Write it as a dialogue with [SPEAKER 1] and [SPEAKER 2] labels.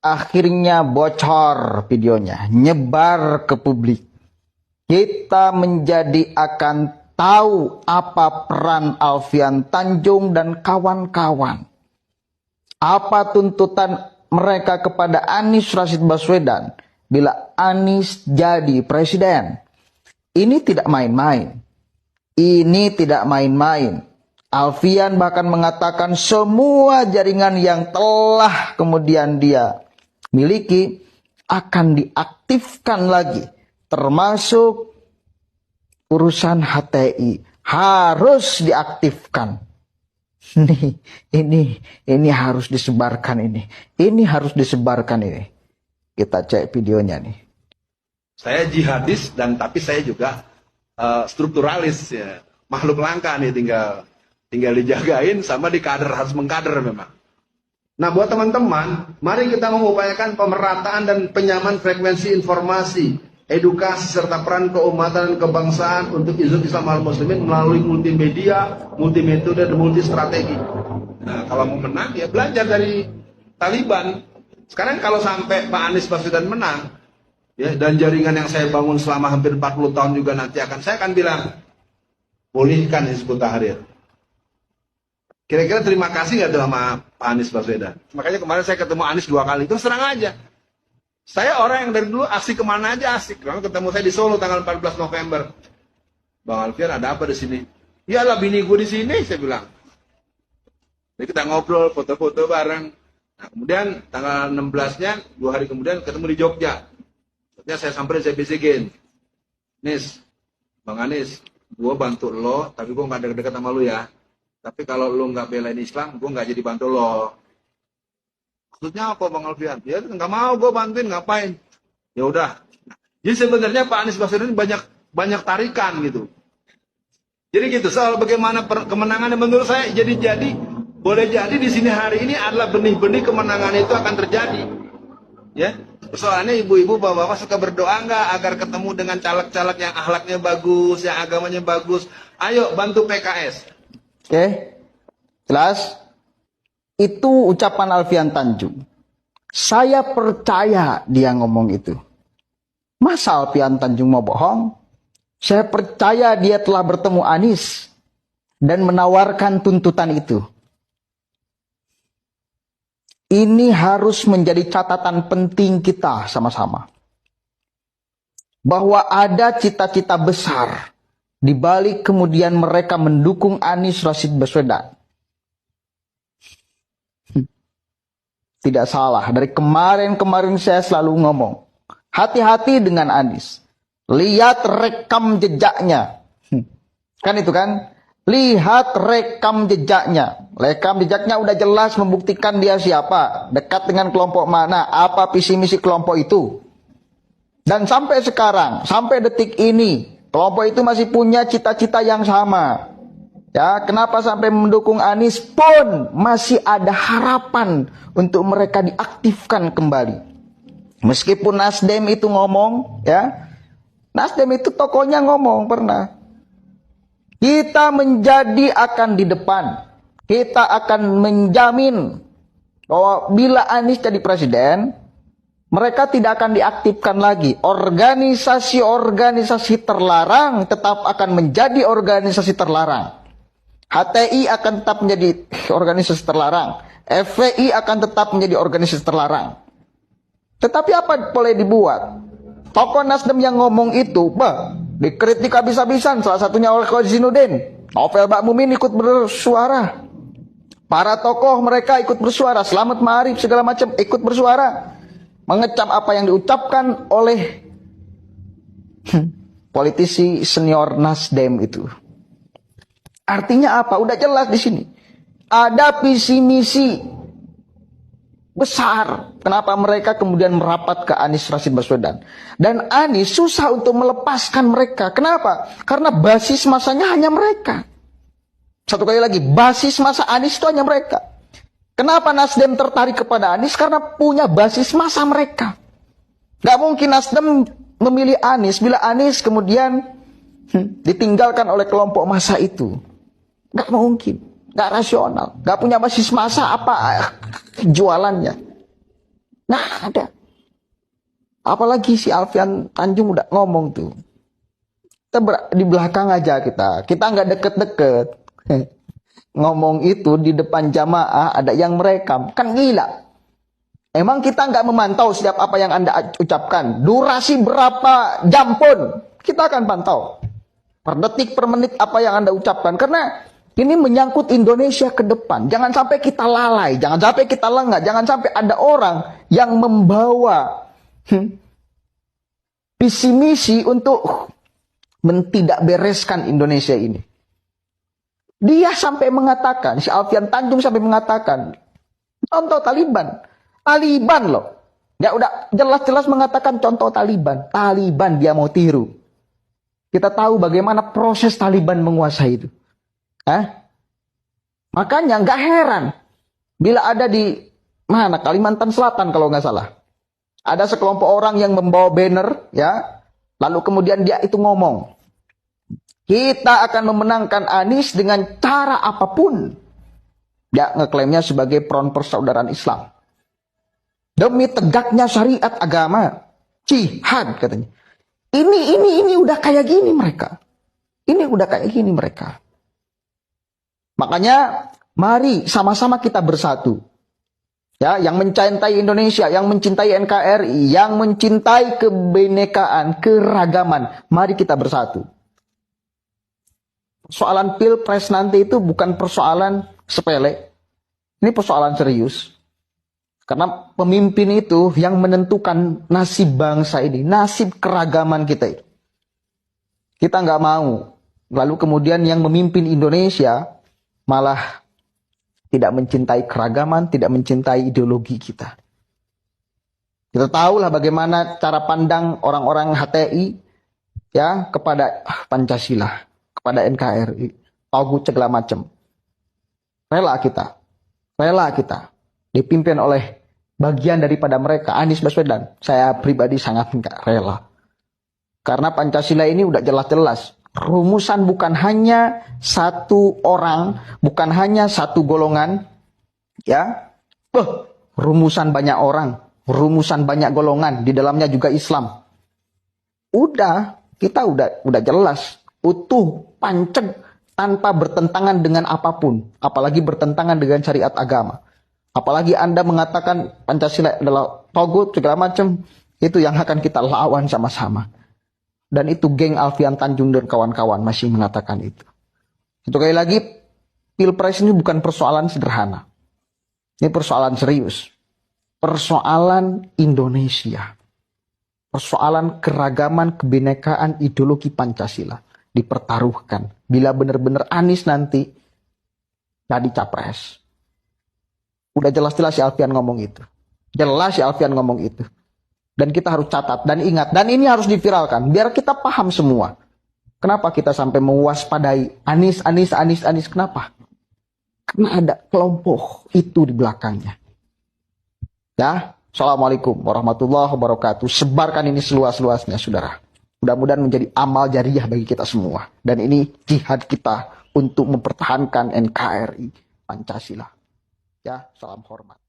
[SPEAKER 1] akhirnya bocor videonya, nyebar ke publik. Kita menjadi akan tahu apa peran Alfian Tanjung dan kawan-kawan. Apa tuntutan mereka kepada Anies Rashid Baswedan bila Anies jadi presiden. Ini tidak main-main. Ini tidak main-main. Alfian bahkan mengatakan semua jaringan yang telah kemudian dia miliki akan diaktifkan lagi. Termasuk urusan HTI harus diaktifkan. Ini harus disebarkan ini. Ini harus disebarkan ini. Kita cek videonya nih.
[SPEAKER 2] Saya jihadis dan tapi saya juga strukturalis ya. Makhluk langka nih tinggal dijagain sama dikader, harus mengkader memang. Nah, buat teman-teman, mari kita mengupayakan pemerataan dan penyamaan frekuensi informasi, edukasi serta peran keumatan dan kebangsaan untuk Hizbut Islam Al-Muslimin melalui multimedia, multimetode dan multistrategi. Nah, kalau mau menang ya belajar dari Taliban. Sekarang kalau sampai Pak Anies Baswedan menang, ya, dan jaringan yang saya bangun selama hampir 40 tahun juga nanti saya akan bilang, pulihkan Hizbut Tahrir. Kira-kira terima kasih nggak tuh sama Pak Anies Baswedan? Makanya kemarin saya ketemu Anies 2 kali, itu serang aja. Saya orang yang dari dulu aksi kemana aja asik. Lalu ketemu saya di Solo tanggal 14 November. Bang Alfian, ada apa di sini? Iyalah bini gue di sini, saya bilang. Jadi kita ngobrol, foto-foto bareng. Nah, kemudian tanggal 16-nya, 2 hari kemudian ketemu di Jogja. Maksudnya saya samperin, saya bisikin. Nis, Bang Anies, gue bantu lo, tapi gue gak deket-deket sama lo ya. Tapi kalau lo gak belain Islam, gue gak jadi bantu lo. Maksudnya apa Bang Alfian? Ya nggak mau gue bantuin, ngapain? Ya udah. Jadi sebenarnya Pak Anies Baswedan banyak tarikan gitu. Jadi gitu soal bagaimana kemenangan menurut saya jadi boleh jadi di sini hari ini adalah benih-benih kemenangan itu akan terjadi. Ya. Soalnya ibu-ibu bapak-bapak suka berdoa nggak agar ketemu dengan caleg-caleg yang akhlaknya bagus, yang agamanya bagus. Ayo bantu PKS.
[SPEAKER 1] Oke. Jelas? Itu ucapan Alfian Tanjung. Saya percaya dia ngomong itu. Masa Alfian Tanjung mau bohong? Saya percaya dia telah bertemu Anies dan menawarkan tuntutan itu. Ini harus menjadi catatan penting kita sama-sama. Bahwa ada cita-cita besar di balik kemudian mereka mendukung Anies Rashid Baswedan. Tidak salah, dari kemarin saya selalu ngomong, hati-hati dengan Anies. Lihat rekam jejaknya. Kan itu kan? Lihat rekam jejaknya. Rekam jejaknya udah jelas membuktikan dia siapa, dekat dengan kelompok mana, apa visi misi kelompok itu. Dan sampai sekarang, sampai detik ini, kelompok itu masih punya cita-cita yang sama. Ya, kenapa sampai mendukung Anies pun masih ada harapan untuk mereka diaktifkan kembali. Meskipun Nasdem itu ngomong, ya, Nasdem itu tokohnya ngomong pernah. Kita menjadi akan di depan. Kita akan menjamin bahwa bila Anies jadi presiden, mereka tidak akan diaktifkan lagi. Organisasi-organisasi terlarang tetap akan menjadi organisasi terlarang. HTI akan tetap menjadi organisasi terlarang. FPI akan tetap menjadi organisasi terlarang. Tetapi apa boleh dibuat? Tokoh Nasdem yang ngomong itu, dikritik habis-habisan. Salah satunya oleh Kozinuddin. Novel Bakmumin ikut bersuara. Para tokoh mereka ikut bersuara. Selamat Ma'arif segala macam ikut bersuara. Mengecam apa yang diucapkan oleh politisi senior Nasdem itu. Artinya apa? Udah jelas di sini. Ada visi misi besar. Kenapa mereka kemudian merapat ke Anies Rashid Baswedan. Dan Anies susah untuk melepaskan mereka. Kenapa? Karena basis masanya hanya mereka. Satu kali lagi, basis masa Anies itu hanya mereka. Kenapa Nasdem tertarik kepada Anies? Karena punya basis masa mereka. Gak mungkin Nasdem memilih Anies bila Anies kemudian ditinggalkan oleh kelompok massa itu. Gak mungkin, gak rasional, gak punya basis massa apa jualannya. Nggak ada. Apalagi si Alfian Tanjung udah ngomong tuh. Kita di belakang aja kita. Kita nggak deket-deket. Ngomong itu di depan jamaah ada yang merekam. Kan gila. Emang kita nggak memantau setiap apa yang Anda ucapkan. Durasi berapa jam pun kita akan pantau. Per detik, per menit apa yang Anda ucapkan. Karena ini menyangkut Indonesia ke depan. Jangan sampai kita lalai. Jangan sampai kita lengah. Jangan sampai ada orang yang membawa visi misi untuk tidak bereskan Indonesia ini. Dia sampai mengatakan, si Alfian Tanjung sampai mengatakan, contoh Taliban. Taliban loh. Ya udah jelas-jelas mengatakan contoh Taliban. Taliban dia mau tiru. Kita tahu bagaimana proses Taliban menguasai itu. Makanya nggak heran bila ada di mana Kalimantan Selatan kalau nggak salah. Ada sekelompok orang yang membawa banner, ya, lalu kemudian dia itu ngomong, kita akan memenangkan Anies dengan cara apapun. Dia ngeklaimnya sebagai front persaudaraan Islam. Demi tegaknya syariat agama, jihad katanya. Ini udah kayak gini mereka. Ini udah kayak gini mereka. Makanya mari sama-sama kita bersatu. Ya, yang mencintai Indonesia, yang mencintai NKRI, yang mencintai kebinekaan, keragaman, mari kita bersatu. Persoalan Pilpres nanti itu bukan persoalan sepele. Ini persoalan serius. Karena pemimpin itu yang menentukan nasib bangsa ini, nasib keragaman kita itu. Kita nggak mau. Lalu kemudian yang memimpin Indonesia malah tidak mencintai keragaman, tidak mencintai ideologi kita. Kita tahulah bagaimana cara pandang orang-orang HTI ya kepada Pancasila, kepada NKRI, Togut segala macam. Rela kita dipimpin oleh bagian daripada mereka, Anies Baswedan. Saya pribadi sangat enggak rela. Karena Pancasila ini udah jelas-jelas. Rumusan bukan hanya satu orang, bukan hanya satu golongan. Ya, rumusan banyak orang, rumusan banyak golongan. Di dalamnya juga Islam. Kita udah jelas. Utuh, panceg, tanpa bertentangan dengan apapun. Apalagi bertentangan dengan syariat agama. Apalagi Anda mengatakan Pancasila adalah togut segala macam, itu yang akan kita lawan sama-sama. Dan itu geng Alfian Tanjung dan kawan-kawan masih mengatakan itu. Sekali lagi, Pilpres ini bukan persoalan sederhana. Ini persoalan serius. Persoalan Indonesia. Persoalan keragaman, kebinekaan, ideologi Pancasila dipertaruhkan. Bila benar-benar Anies nanti jadi capres. Udah jelas-jelas si Alfian ngomong itu. Jelas si Alfian ngomong itu. Dan kita harus catat dan ingat. Dan ini harus diviralkan. Biar kita paham semua. Kenapa kita sampai mewaspadai Anies. Kenapa? Karena ada kelompok itu di belakangnya. Ya. Assalamualaikum warahmatullahi wabarakatuh. Sebarkan ini seluas-luasnya, saudara. Mudah-mudahan menjadi amal jariah bagi kita semua. Dan ini jihad kita untuk mempertahankan NKRI Pancasila. Ya, salam hormat.